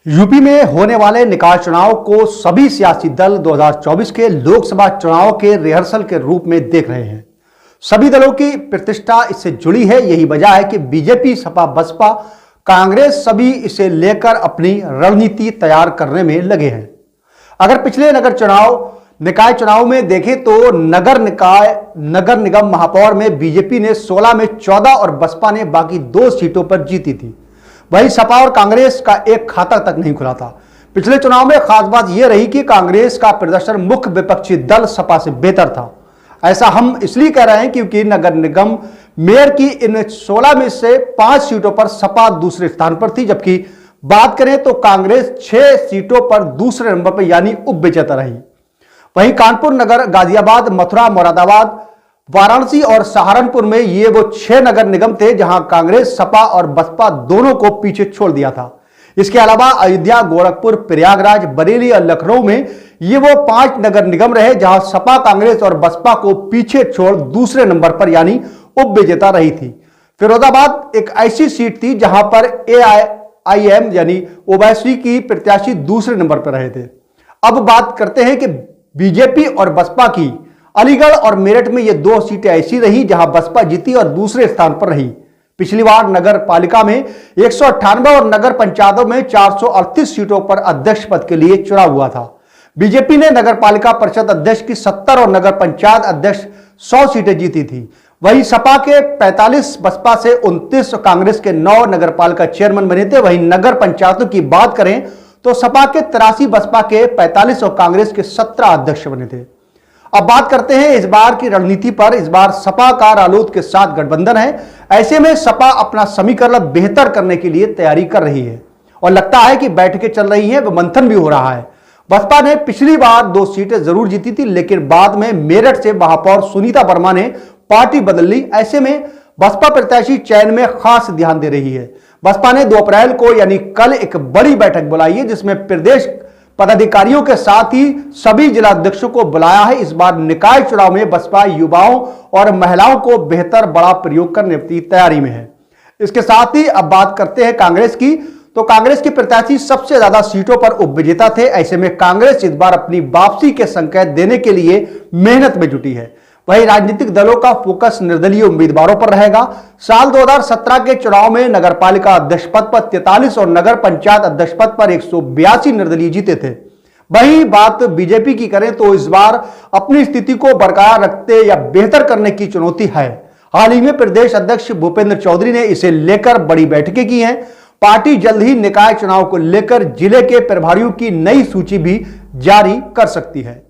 UP में होने वाले निकाय चुनाव को सभी सियासी दल 2024 के लोकसभा चुनाव के रिहर्सल के रूप में देख रहे हैं। सभी दलों की प्रतिष्ठा इससे जुड़ी है। यही वजह है कि बीजेपी, सपा, बसपा, कांग्रेस सभी इसे लेकर अपनी रणनीति तैयार करने में लगे हैं। अगर पिछले निकाय चुनाव में देखें तो नगर निगम महापौर में बीजेपी ने 16 में 14 और बसपा ने बाकी 2 सीटों पर जीती थी। वहीं सपा और कांग्रेस का एक खाता तक नहीं खुला था। पिछले चुनाव में खास बात यह रही कि कांग्रेस का प्रदर्शन मुख्य विपक्षी दल सपा से बेहतर था। ऐसा हम इसलिए कह रहे हैं क्योंकि नगर निगम मेयर की इन 16 में से 5 सीटों पर सपा दूसरे स्थान पर थी, जबकि बात करें तो कांग्रेस 6 सीटों पर दूसरे नंबर पर यानी उप विजेता रही। वहीं कानपुर नगर, गाजियाबाद, मथुरा, मुरादाबाद, वाराणसी और सहारनपुर में ये वो 6 नगर निगम थे जहां कांग्रेस, सपा और बसपा दोनों को पीछे छोड़ दिया था। इसके अलावा अयोध्या, गोरखपुर, प्रयागराज, बरेली और लखनऊ में ये वो 5 नगर निगम रहे जहां सपा, कांग्रेस और बसपा को पीछे छोड़ दूसरे नंबर पर यानी उप विजेता रही थी। फिरोजाबाद एक ऐसी सीट थी जहां पर AIM यानी ओवैसी की प्रत्याशी दूसरे नंबर पर रहे थे। अब बात करते हैं कि बीजेपी और बसपा की अलीगढ़ और मेरठ में ये 2 सीटें ऐसी रही जहां बसपा जीती और दूसरे स्थान पर रही। पिछली बार नगर पालिका में 198 और नगर पंचायतों में 438 सीटों पर अध्यक्ष पद के लिए चुनाव हुआ था। बीजेपी ने नगर पालिका परिषद अध्यक्ष की 70 और नगर पंचायत अध्यक्ष 100 सीटें जीती थी। वहीं सपा के 45, बसपा से 29 और कांग्रेस के 9 नगर पालिका चेयरमैन बने थे। वहीं नगर पंचायतों की बात करें तो सपा के 83, बसपा के 45 और कांग्रेस के 17 अध्यक्ष बने थे। अब बात करते हैं इस बार की रणनीति पर। इस बार सपा का रालोद के साथ गठबंधन है। ऐसे में सपा अपना समीकरण बेहतर करने के लिए तैयारी कर रही है और लगता है कि बैठकें चल रही हैं, मंथन भी हो रहा है। बसपा ने पिछली बार 2 सीटें जरूर जीती थी, लेकिन बाद में मेरठ से महापौर सुनीता वर्मा ने पार्टी बदल ली। ऐसे में बसपा प्रत्याशी चयन में खास ध्यान दे रही है। बसपा ने 2 अप्रैल को यानी कल एक बड़ी बैठक बुलाई है जिसमें प्रदेश पदाधिकारियों के साथ ही सभी जिलाध्यक्षों को बुलाया है। इस बार निकाय चुनाव में बसपा युवाओं और महिलाओं को बेहतर बड़ा प्रयोग करने की तैयारी में है। इसके साथ ही अब बात करते हैं कांग्रेस की, तो कांग्रेस के प्रत्याशी सबसे ज्यादा सीटों पर उप विजेता थे। ऐसे में कांग्रेस इस बार अपनी वापसी के संकेत देने के लिए मेहनत में जुटी है। वहीं राजनीतिक दलों का फोकस निर्दलीय उम्मीदवारों पर रहेगा। साल 2017 के चुनाव में नगर पालिका अध्यक्ष पद पर 43 और नगर पंचायत अध्यक्ष पद पर 182 निर्दलीय जीते थे। वहीं बात बीजेपी की करें तो इस बार अपनी स्थिति को बरकरार रखते या बेहतर करने की चुनौती है। हाल ही में प्रदेश अध्यक्ष भूपेंद्र चौधरी ने इसे लेकर बड़ी बैठकें की हैं। पार्टी जल्द ही निकाय चुनाव को लेकर जिले के प्रभारियों की नई सूची भी जारी कर सकती है।